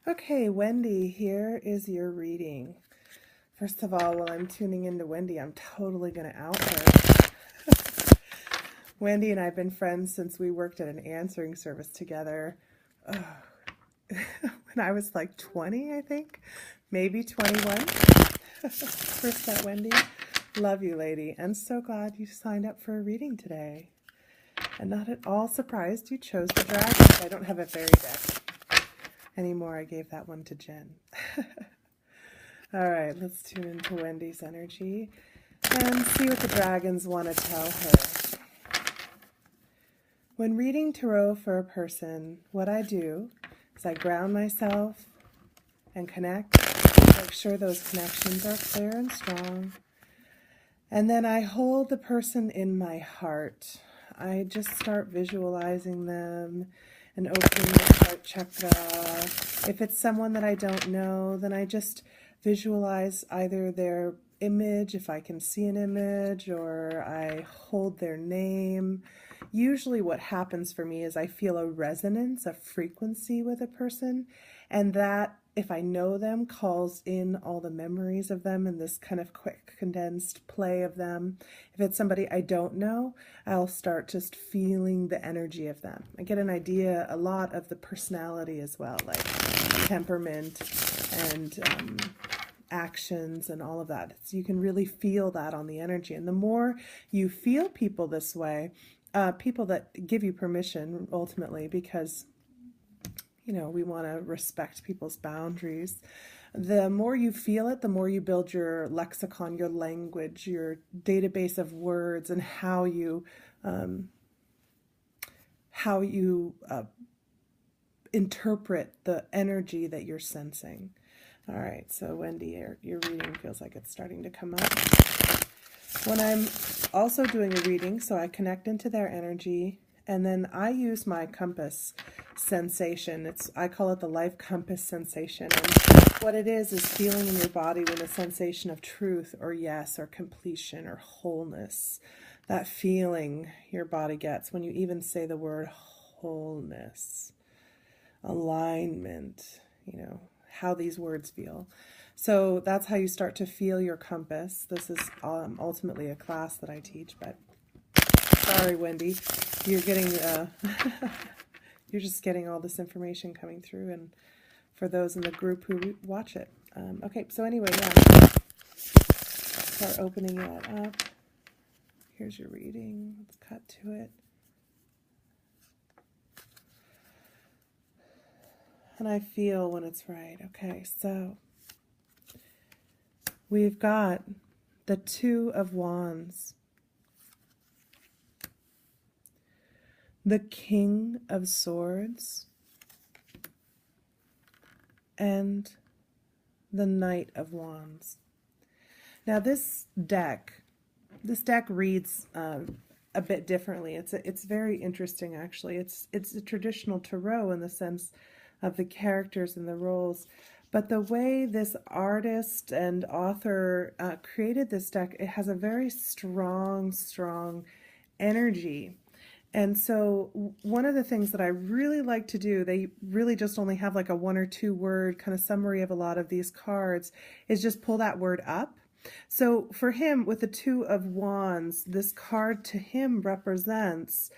Okay, Wendy, here is your reading. First of all, while I'm tuning into Wendy, I'm totally going to out her. Wendy and I have been friends since we worked at an answering service together. When I was like 20, I think, maybe 21. First met Wendy. Love you, lady, and so glad you signed up for a reading today. And not at all surprised you chose the dragon. I don't have a fairy deck anymore. I gave that one to Jen. All right, let's tune into Wendy's energy and see what the dragons want to tell her. When reading tarot for a person, what I do is I ground myself and connect, make sure those connections are clear and strong. And then I hold the person in my heart. I just start visualizing them and opening the heart chakra. If it's someone that I don't know, then I just visualize either their image, if I can see an image, or I hold their name. Usually what happens for me is I feel a resonance, a frequency with a person, and that, if I know them, calls in all the memories of them in this kind of quick condensed play of them. If it's somebody I don't know, I'll start just feeling the energy of them. I get an idea a lot of the personality as well, like temperament and actions and all of that. So you can really feel that on the energy. And the more you feel people this way, people that give you permission ultimately, because we want to respect people's boundaries. The more you feel it, the more you build your lexicon, your language, your database of words, and how you interpret the energy that you're sensing. All right, so Wendy, your reading feels like it's starting to come up. When I'm also doing a reading, so I connect into their energy, and then I use my compass sensation. I call it the life compass sensation. And what it is feeling in your body when the sensation of truth or yes or completion or wholeness, that feeling your body gets when you even say the word wholeness, alignment, how these words feel. So that's how you start to feel your compass. This is ultimately a class that I teach, but sorry, Wendy, you're getting, you're just getting all this information coming through, and for those in the group who watch it. Okay, so anyway, yeah, start opening that up. Here's your reading. Let's cut to it. And I feel when it's right. Okay, so we've got the Two of Wands, the King of Swords, and the Knight of Wands. Now this deck reads a bit differently. It's very interesting, actually. It's a traditional tarot in the sense of the characters and the roles, but the way this artist and author created this deck, it has a very strong energy. And so one of the things that I really like to do, they really just only have like a 1 or 2 word kind of summary of a lot of these cards, is just pull that word up. So for him, with the Two of Wands, this card to him represents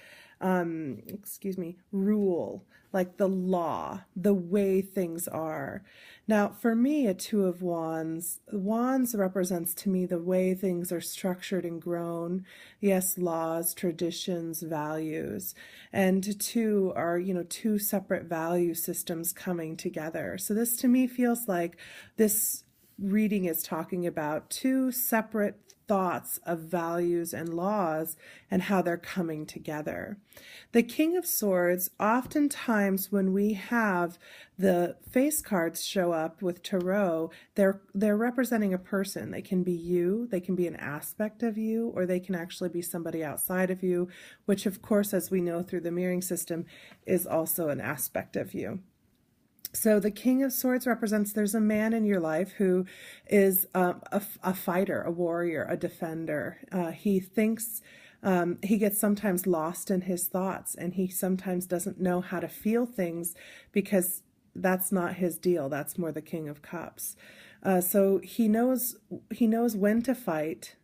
rule, like the law, the way things are. Now, for me, a Two of Wands, Wands represents to me the way things are structured and grown. Yes, laws, traditions, values, and two are, two separate value systems coming together. So this to me feels like this reading is talking about two separate thoughts of values and laws and how they're coming together. The King of Swords, oftentimes when we have the face cards show up with tarot, they're representing a person. They can be you, they can be an aspect of you, or they can actually be somebody outside of you, which of course, as we know through the mirroring system, is also an aspect of you. So the King of Swords represents there's a man in your life who is a fighter, a warrior, a defender. He thinks he gets sometimes lost in his thoughts, and he sometimes doesn't know how to feel things because that's not his deal. That's more the King of Cups. So he knows when to fight,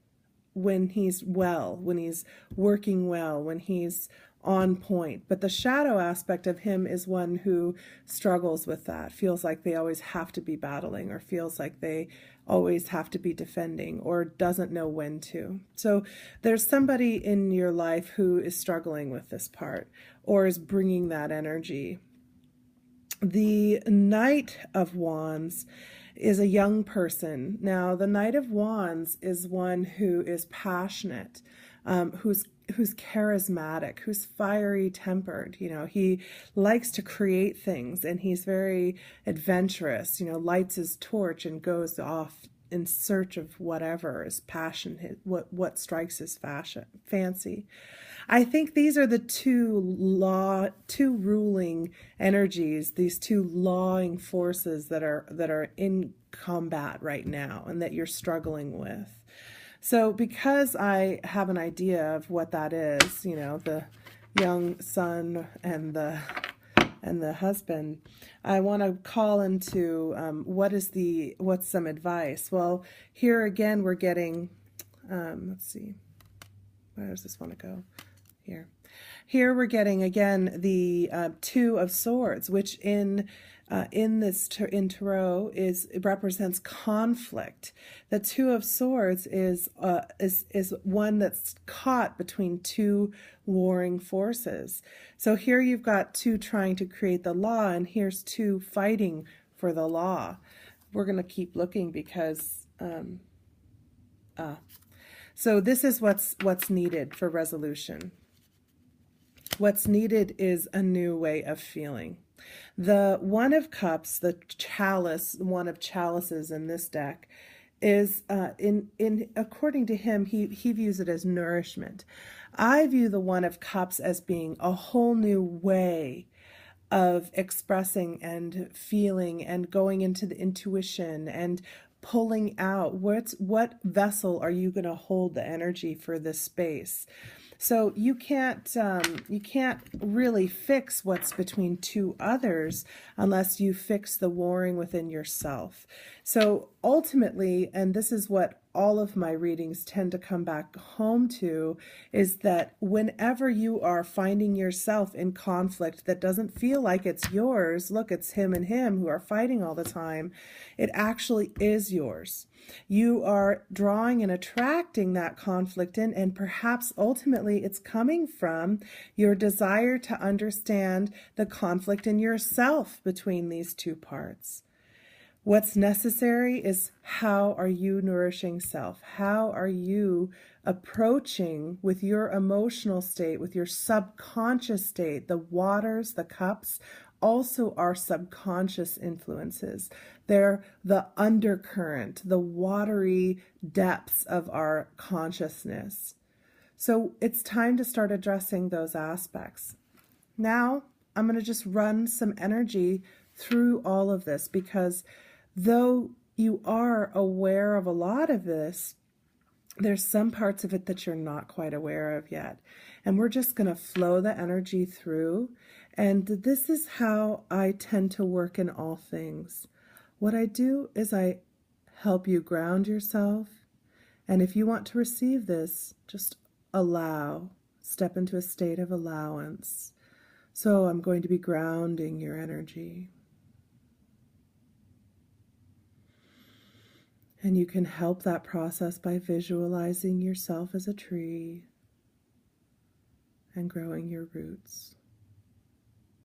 when he's well, when he's working well, when he's on point. But the shadow aspect of him is one who struggles with that, feels like they always have to be battling, or feels like they always have to be defending, or doesn't know when to. So there's somebody in your life who is struggling with this part, or is bringing that energy. The Knight of Wands is a young person. Now, the Knight of Wands is one who is passionate, who's charismatic, who's fiery tempered. You know, he likes to create things, and he's very adventurous. You know, lights his torch and goes off in search of whatever is passion, what strikes his fancy. I think these are the two ruling energies, these two lawing forces that are in combat right now, and that you're struggling with. So because I have an idea of what that is, you know, the young son and the husband, I want to call into what's some advice. Well, here again we're getting, let's see, where does this want to go? Here we're getting again the Two of Swords, which in tarot it represents conflict. The Two of Swords is one that's caught between two warring forces. So here you've got two trying to create the law, and here's two fighting for the law. We're going to keep looking because so this is what's needed for resolution. What's needed is a new way of feeling. The One of Cups, the chalice, one of chalices in this deck, is according to him, he views it as nourishment. I view the One of Cups as being a whole new way of expressing and feeling and going into the intuition and pulling out what vessel are you going to hold the energy for this space. So you can't really fix what's between two others unless you fix the warring within yourself. So ultimately, and this is what all of my readings tend to come back home to, is that whenever you are finding yourself in conflict that doesn't feel like it's yours, look, it's him and him who are fighting all the time, it actually is yours. You are drawing and attracting that conflict in, and perhaps ultimately it's coming from your desire to understand the conflict in yourself between these two parts. What's necessary is, how are you nourishing self? How are you approaching with your emotional state, with your subconscious state? The waters, the cups, also are subconscious influences. They're the undercurrent, the watery depths of our consciousness. So it's time to start addressing those aspects. Now, I'm going to just run some energy through all of this, because though you are aware of a lot of this, there's some parts of it that you're not quite aware of yet. And we're just going to flow the energy through. And this is how I tend to work in all things. What I do is I help you ground yourself. And if you want to receive this, just allow, step into a state of allowance. So I'm going to be grounding your energy. And you can help that process by visualizing yourself as a tree and growing your roots.